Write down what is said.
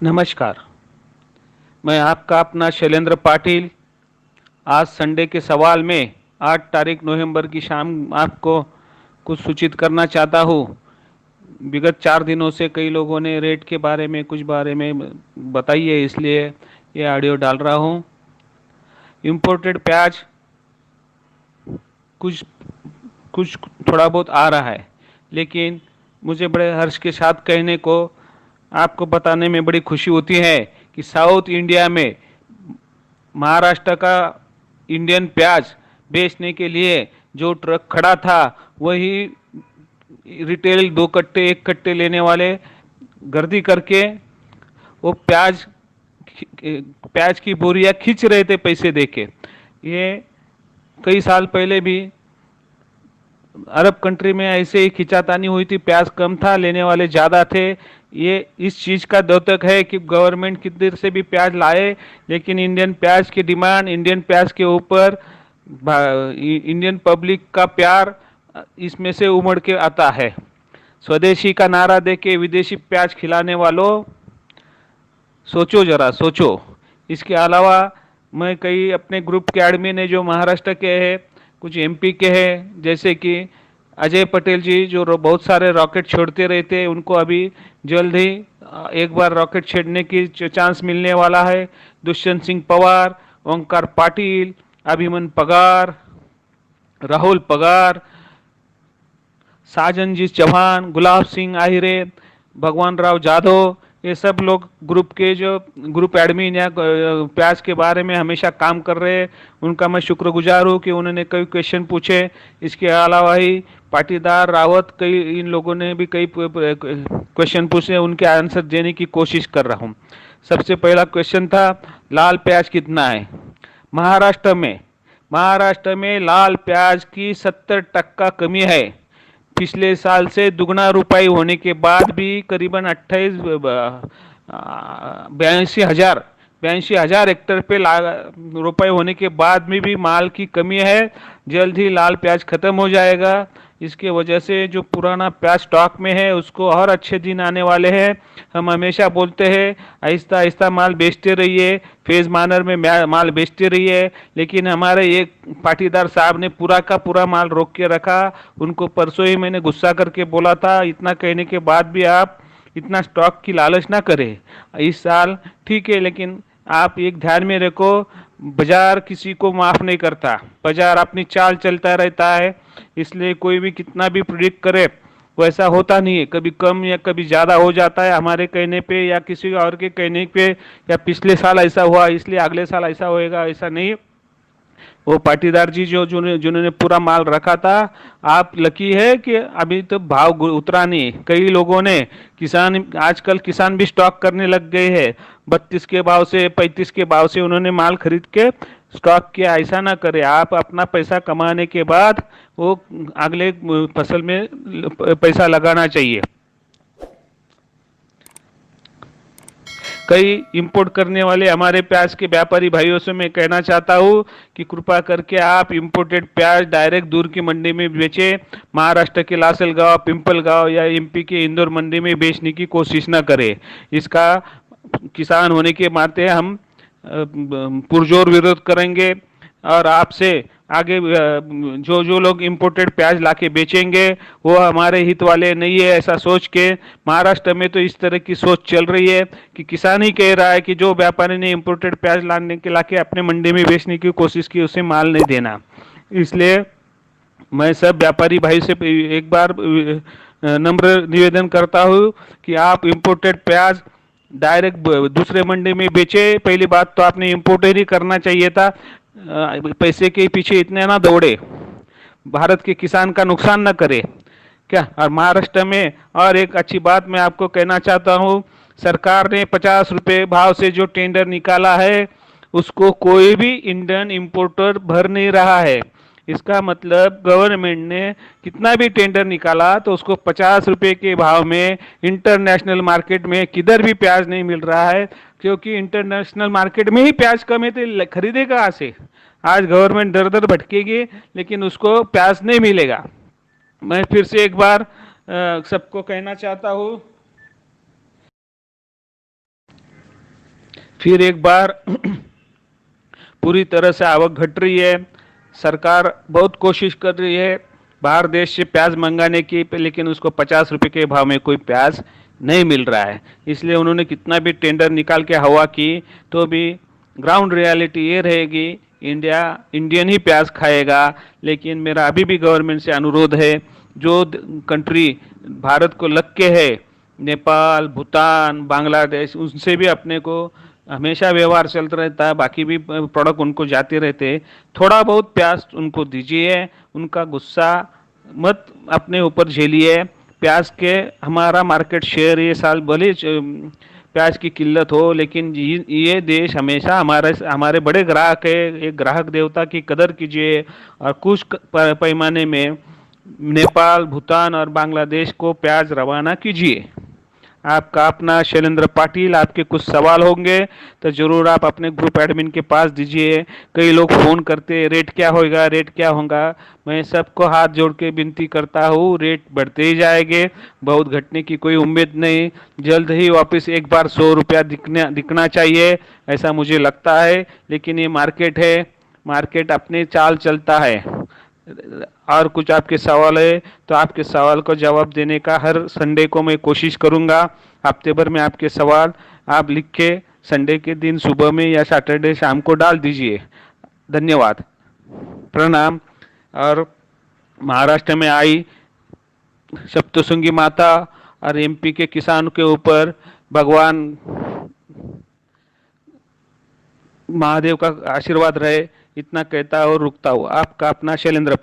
नमस्कार। मैं आपका अपना शैलेंद्र पाटिल। आज संडे के सवाल में 8 तारीख नवंबर की शाम आपको कुछ सूचित करना चाहता हूँ। विगत 4 दिनों से कई लोगों ने रेट के बारे में बताई है, इसलिए ये ऑडियो डाल रहा हूँ। इम्पोर्टेड प्याज कुछ कुछ थोड़ा बहुत आ रहा है, लेकिन मुझे बड़े हर्ष के साथ कहने को आपको बताने में बड़ी खुशी होती है कि साउथ इंडिया में महाराष्ट्र का इंडियन प्याज बेचने के लिए जो ट्रक खड़ा था, वही रिटेल 2 कट्टे 1 कट्टे लेने वाले गर्दी करके वो प्याज की बोरियां खींच रहे थे पैसे देके। ये कई साल पहले भी अरब कंट्री में ऐसे ही खिंचातानी हुई थी, प्याज कम था, लेने वाले ज़्यादा थे। ये इस चीज़ का द्योतक है कि गवर्नमेंट किधर से भी प्याज लाए, लेकिन इंडियन प्याज की डिमांड, इंडियन प्याज के ऊपर इंडियन पब्लिक का प्यार इसमें से उमड़ के आता है। स्वदेशी का नारा देके विदेशी प्याज खिलाने वालों, सोचो जरा सोचो। इसके अलावा मैं कई अपने ग्रुप के एडमिन है जो महाराष्ट्र के हैं, कुछ एमपी के हैं, जैसे कि अजय पटेल जी जो बहुत सारे रॉकेट छोड़ते रहते हैं, उनको अभी जल्द ही एक बार रॉकेट छेड़ने की चांस मिलने वाला है। दुष्यंत सिंह पवार, ओंकार पाटिल, अभिमन पगार, राहुल पगार, साजन जी चौहान, गुलाब सिंह आहिरे, भगवान राव जाधव, ये सब लोग ग्रुप के जो ग्रुप एडमिन या प्याज के बारे में हमेशा काम कर रहे हैं, उनका मैं शुक्रगुजार हूँ कि उन्होंने कई क्वेश्चन पूछे। इसके अलावा ही पाटीदार रावत, कई इन लोगों ने भी कई क्वेश्चन पूछे, उनके आंसर देने की कोशिश कर रहा हूँ। सबसे पहला क्वेश्चन था लाल प्याज कितना है महाराष्ट्र में लाल प्याज की 70% कमी है। पिछले साल से दुगना रुपाई होने के बाद भी करीबन 82,000 हेक्टर पे रुपए होने के बाद में भी माल की कमी है। जल्द ही लाल प्याज खत्म हो जाएगा। इसके वजह से जो पुराना प्याज स्टॉक में है उसको और अच्छे दिन आने वाले हैं। हम हमेशा बोलते हैं आहिस्ता आहिस्ता माल बेचते रहिए, फेज मानर में माल बेचते रहिए, लेकिन हमारे एक पाटीदार साहब ने पूरा का पूरा माल रोक के रखा। उनको परसों ही मैंने गुस्सा करके बोला था, इतना कहने के बाद भी आप इतना स्टॉक की लालच ना करें इस साल, ठीक है, लेकिन आप एक ध्यान में रखो, बाजार किसी को माफ नहीं करता, बाजार अपनी चाल चलता रहता है। इसलिए कोई भी कितना भी प्रिडिक्ट करे वैसा होता नहीं है, कभी कम या कभी ज़्यादा हो जाता है हमारे कहने पे या किसी और के कहने पे, या पिछले साल ऐसा हुआ इसलिए अगले साल ऐसा होएगा, ऐसा नहीं। वो पाटीदार जी जिन्होंने पूरा माल रखा था, आप लकी है कि अभी तो भाव उतरा नहीं। कई लोगों ने आजकल किसान भी स्टॉक करने लग गए हैं, 32 के भाव से 35 के भाव से उन्होंने माल खरीद के स्टॉक किया। ऐसा ना करे, आप अपना पैसा कमाने के बाद वो अगले फसल में पैसा लगाना चाहिए। कई इंपोर्ट करने वाले हमारे प्याज के व्यापारी भाइयों से मैं कहना चाहता हूं कि कृपा करके आप इंपोर्टेड प्याज डायरेक्ट दूर की मंडी में बेचें। महाराष्ट्र के लासलगांव, पिंपलगांव या एमपी के इंदौर मंडी में बेचने की कोशिश ना करें। इसका किसान होने के नाते हम पुरजोर विरोध करेंगे और आपसे आगे जो लोग इंपोर्टेड प्याज लाके बेचेंगे वो हमारे हित वाले नहीं है, ऐसा सोच के महाराष्ट्र में तो इस तरह की सोच चल रही है कि किसान ही कह रहा है कि जो व्यापारी ने इंपोर्टेड प्याज लाके अपने मंडी में बेचने की कोशिश की उसे माल नहीं देना। इसलिए मैं सब व्यापारी भाई से एक बार नम्र निवेदन करता हूँ कि आप इंपोर्टेड प्याज डायरेक्ट दूसरे मंडी में बेचे। पहली बात तो आपने इंपोर्ट ही करना चाहिए था, पैसे के पीछे इतने ना दौड़े, भारत के किसान का नुकसान ना करे क्या। और महाराष्ट्र में और एक अच्छी बात मैं आपको कहना चाहता हूँ, सरकार ने 50 रुपये भाव से जो टेंडर निकाला है उसको कोई भी इंडियन इंपोर्टर भर नहीं रहा है। इसका मतलब गवर्नमेंट ने कितना भी टेंडर निकाला तो उसको 50 रुपये के भाव में इंटरनेशनल मार्केट में किधर भी प्याज नहीं मिल रहा है, क्योंकि इंटरनेशनल मार्केट में ही प्याज कम है तो खरीदेगा कहाँ से। आज गवर्नमेंट दर दर भटकेगी लेकिन उसको प्याज नहीं मिलेगा। मैं फिर से एक बार सबको कहना चाहता हूँ फिर एक बार पूरी तरह से आवक घट रही है। सरकार बहुत कोशिश कर रही है बाहर देश से प्याज मंगाने की, लेकिन उसको 50 रुपए के भाव में कोई प्याज नहीं मिल रहा है। इसलिए उन्होंने कितना भी टेंडर निकाल के हवा की तो भी ग्राउंड रियलिटी ये रहेगी, इंडिया इंडियन ही प्याज खाएगा। लेकिन मेरा अभी भी गवर्नमेंट से अनुरोध है, जो कंट्री भारत को लग के है, नेपाल, भूटान, बांग्लादेश, उनसे भी अपने को हमेशा व्यवहार चलता रहता है, बाकी भी प्रोडक्ट उनको जाते रहते। थोड़ा बहुत प्याज उनको दीजिए, उनका गुस्सा मत अपने ऊपर झेलिए। प्याज के हमारा मार्केट शेयर ये साल भले प्याज की किल्लत हो, लेकिन ये देश हमेशा हमारे बड़े ग्राहक है। एक ग्राहक देवता की कदर कीजिए और कुछ पैमाने में नेपाल, भूटान और बांग्लादेश को प्याज रवाना कीजिए। आपका अपना शैलेंद्र पाटिल, आपके कुछ सवाल होंगे तो जरूर आप अपने ग्रुप एडमिन के पास दीजिए। कई लोग फोन करते रेट क्या होगा, रेट क्या होगा। मैं सबको हाथ जोड़ के विनती करता हूँ, रेट बढ़ते ही जाएंगे, बहुत घटने की कोई उम्मीद नहीं। जल्द ही वापस एक बार 100 रुपया दिखना चाहिए, ऐसा मुझे लगता है। लेकिन ये मार्केट है, मार्केट अपने चाल चलता है। और कुछ आपके सवाल है तो आपके सवाल को जवाब देने का हर संडे को मैं कोशिश करूंगा। हफ्ते भर में आपके सवाल आप लिख के संडे के दिन सुबह में या सैटरडे शाम को डाल दीजिए। धन्यवाद, प्रणाम। और महाराष्ट्र में आई सप्तशृंगी माता और एमपी के किसान के ऊपर भगवान महादेव का आशीर्वाद रहे, इतना कहता और रुकता हूँ। आपका अपना शैलेंद्र।